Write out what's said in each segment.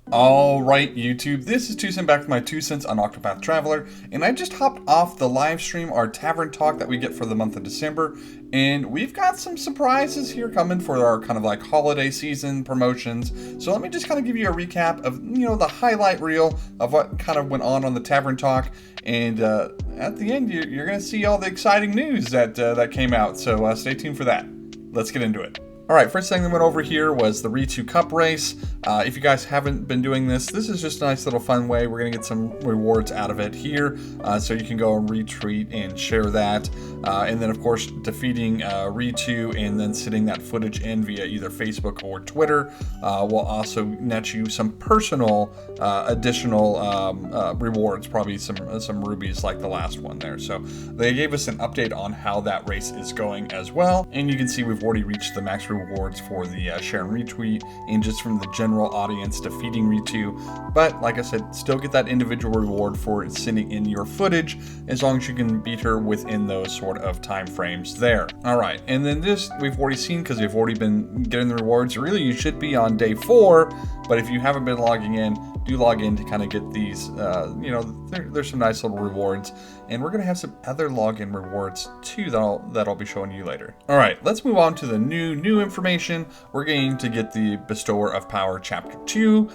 All right, YouTube, this is 2cent back with my 2 cents on Octopath Traveler, and I just hopped off the live stream, our Tavern talk that we get for the month of December, and we've got some surprises here coming for our kind of like holiday season promotions. So let me just kind of give you a recap of, the highlight reel of what kind of went on the Tavern talk, and at the end, you're going to see all the exciting news that came out, so stay tuned for that. Let's get into it. All right, first thing that went over here was the Ritu Cup race. If you guys haven't been doing this is just a nice little fun way. We're going to get some rewards out of it here, so you can go and retweet and share that. And then, of course, defeating Ritu and then sending that footage in via either Facebook or Twitter will also net you some personal additional rewards, probably some rubies like the last one there. So they gave us an update on how that race is going as well. And you can see we've already reached the max rewards for the share and retweet and just from the general audience defeating Ritu. But like I said, still get that individual reward for sending in your footage as long as you can beat her within those sort of time frames there. All right, and then this we've already seen because we've already been getting the rewards. Really, you should be on day 4, but if you haven't been logging in, do log in to kind of get these, there's some nice little rewards, and we're going to have some other login rewards too that I'll be showing you later. All right, let's move on to the new information. We're going to get the Bestower of Power Chapter 2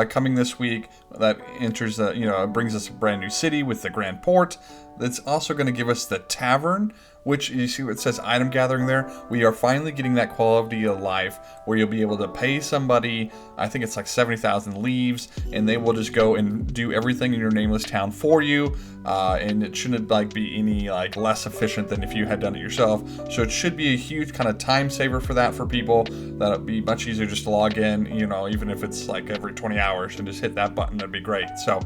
coming this week. That enters, brings us a brand new city with the Grand Port. That's also going to give us the Tavern, which you see what it says item gathering there. We are finally getting that quality of life where you'll be able to pay somebody, I think it's like 70,000 leaves, and they will just go and do everything in your nameless town for you. And it shouldn't be any less efficient than if you had done it yourself. So it should be a huge kind of time saver for that for people. That'll be much easier just to log in, even if it's like every 20 hours and just hit that button, that'd be great. So.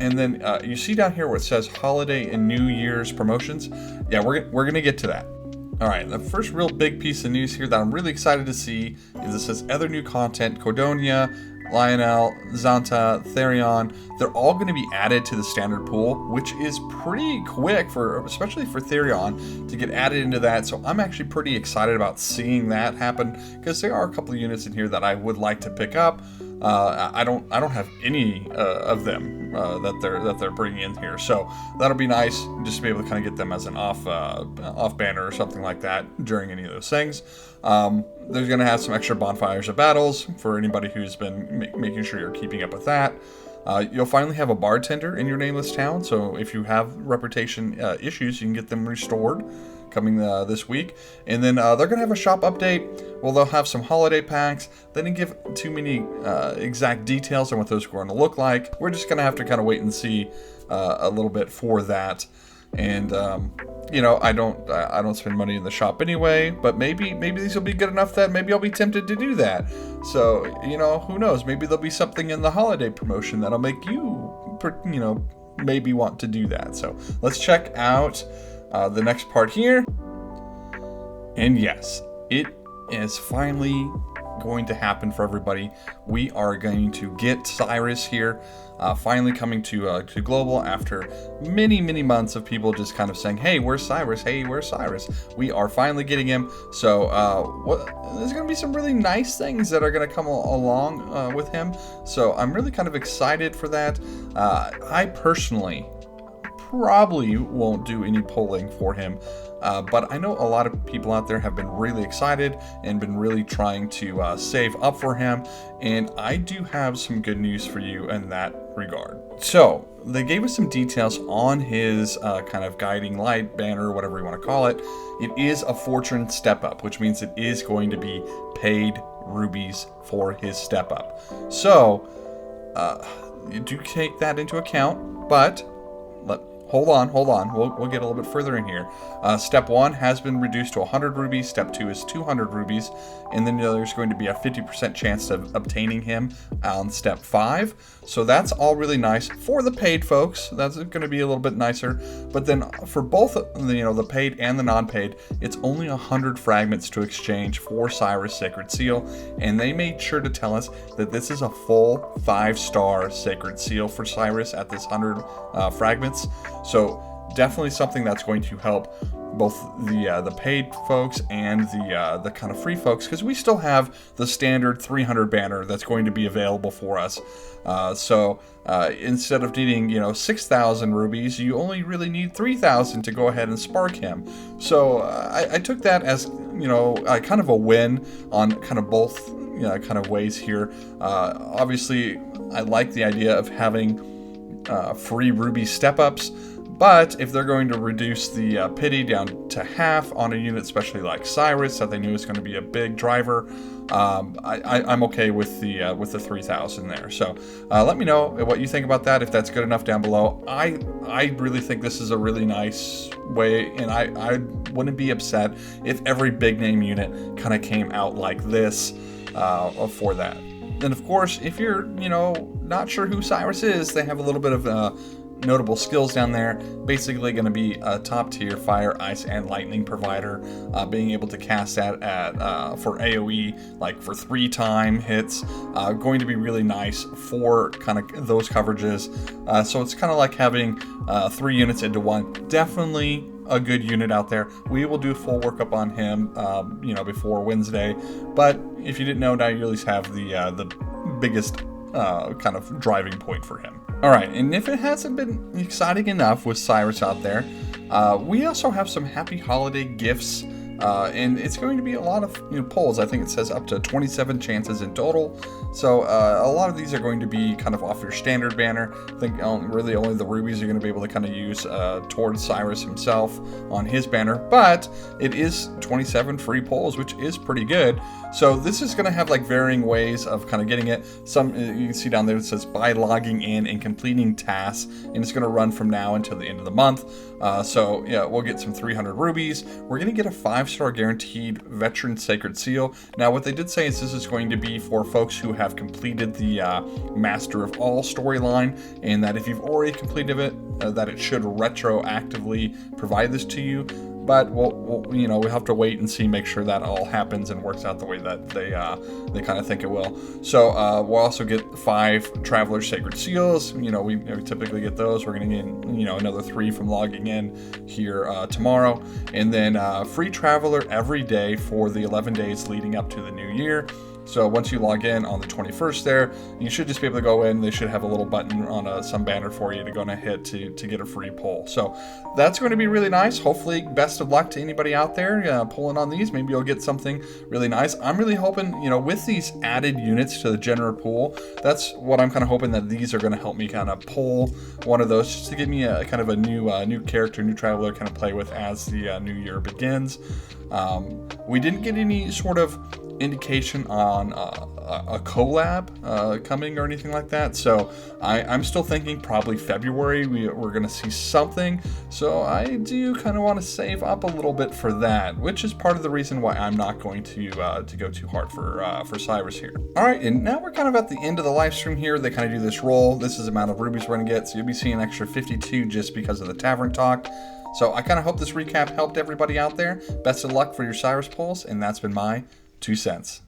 And then you see down here where it says Holiday and New Year's promotions. Yeah, we're going to get to that. All right, the first real big piece of news here that I'm really excited to see is it says other new content, Cordonia, Lionel, Zanta, Therion. They're all going to be added to the standard pool, which is pretty quick especially for Therion to get added into that. So I'm actually pretty excited about seeing that happen because there are a couple of units in here that I would like to pick up. I don't have any of them that they're bringing in here, so that'll be nice just to be able to kind of get them as an off banner or something like that during any of those things. There's going to have some extra bonfires of battles for anybody who's been making sure you're keeping up with that. You'll finally have a bartender in your nameless town, so if you have reputation issues, you can get them restored coming this week. And then they're going to have a shop update. Well, they'll have some holiday packs. They didn't give too many exact details on what those are going to look like. We're just going to have to kind of wait and see a little bit for that. And I don't spend money in the shop anyway, but maybe these will be good enough that maybe I'll be tempted to do that. So, who knows? Maybe there'll be something in the holiday promotion that'll make you, maybe want to do that. So let's check out the next part here. And yes, it is finally going to happen for everybody. We are going to get Cyrus here, finally coming to global after many months of people just kind of saying, hey, where's Cyrus? Hey, where's Cyrus? We are finally getting him. So there's going to be some really nice things that are going to come along with him. So I'm really kind of excited for that. I personally probably won't do any polling for him, but I know a lot of people out there have been really excited and been really trying to save up for him, and I do have some good news for you in that regard. So they gave us some details on his kind of guiding light banner, whatever you want to call it. It is a fortune step up, which means it is going to be paid rubies for his step up. So you do take that into account, but hold on. We'll get a little bit further in here. Step 1 has been reduced to 100 rubies. Step 2 is 200 rubies. And then there's going to be a 50% chance of obtaining him on Step 5. So that's all really nice for the paid folks. That's going to be a little bit nicer. But then for both, the paid and the non-paid, it's only 100 fragments to exchange for Cyrus Sacred Seal. And they made sure to tell us that this is a full 5-star Sacred Seal for Cyrus at this 100 fragments. So definitely something that's going to help both the paid folks and the kind of free folks, because we still have the standard 300 banner that's going to be available for us. So instead of needing 6,000 rubies, you only really need 3,000 to go ahead and spark him. So I took that as kind of a win on kind of both kind of ways here. Obviously, I like the idea of having free ruby step-ups, but if they're going to reduce the pity down to half on a unit, especially like Cyrus, that they knew was going to be a big driver, I'm okay with the 3,000 there. So let me know what you think about that, if that's good enough down below. I really think this is a really nice way, and I wouldn't be upset if every big name unit kind of came out like this for that. And of course, if you're not sure who Cyrus is, they have a little bit of notable skills down there. Basically going to be a top tier fire, ice, and lightning provider, being able to cast that at for AoE, like for 3-time hits, going to be really nice for kind of those coverages. So it's kind of like having 3 units into one. Definitely a good unit out there. We will do a full workup on him before Wednesday, but if you didn't know, now you at least have the biggest kind of driving point for him. Alright, and if it hasn't been exciting enough with Cyrus out there, we also have some happy holiday gifts, and it's going to be a lot of pulls. I think it says up to 27 chances in total, so a lot of these are going to be kind of off your standard banner. I think really only the rubies are going to be able to kind of use towards Cyrus himself on his banner, but it is 27 free pulls, which is pretty good. So this is going to have like varying ways of kind of getting it. Some you can see down there it says by logging in and completing tasks, and it's going to run from now until the end of the month. So yeah, we'll get some 300 rubies. We're going to get a 5-star guaranteed veteran sacred seal. Now what they did say is this is going to be for folks who have completed the Master of All storyline, and that if you've already completed it, that it should retroactively provide this to you. But we have to wait and see, make sure that all happens and works out the way that they kind of think it will. So we'll also get 5 Traveler Sacred Seals. We typically get those. We're going to get another 3 from logging in here tomorrow, and then free Traveler every day for the 11 days leading up to the new year. So once you log in on the 21st there, you should just be able to go in. They should have a little button on some banner for you to go and hit to get a free pull. So that's going to be really nice. Hopefully, best of luck to anybody out there pulling on these. Maybe you'll get something really nice. I'm really hoping, with these added units to the general pool, that's what I'm kind of hoping, that these are going to help me kind of pull one of those, just to give me a kind of a new character, new traveler kind of play with as the new year begins. We didn't get any sort of indication on a collab coming or anything like that, so I'm still thinking probably February we're gonna see something. So I do kind of want to save up a little bit for that, which is part of the reason why I'm not going to go too hard for Cyrus here. All right, and now we're kind of at the end of the live stream here. They kind of do this roll. This is the amount of rubies we're gonna get, so you'll be seeing an extra 52 just because of the Tavern talk. So I kind of hope this recap helped everybody out there. Best of luck for your Cyrus pulls, and that's been my 2 cents.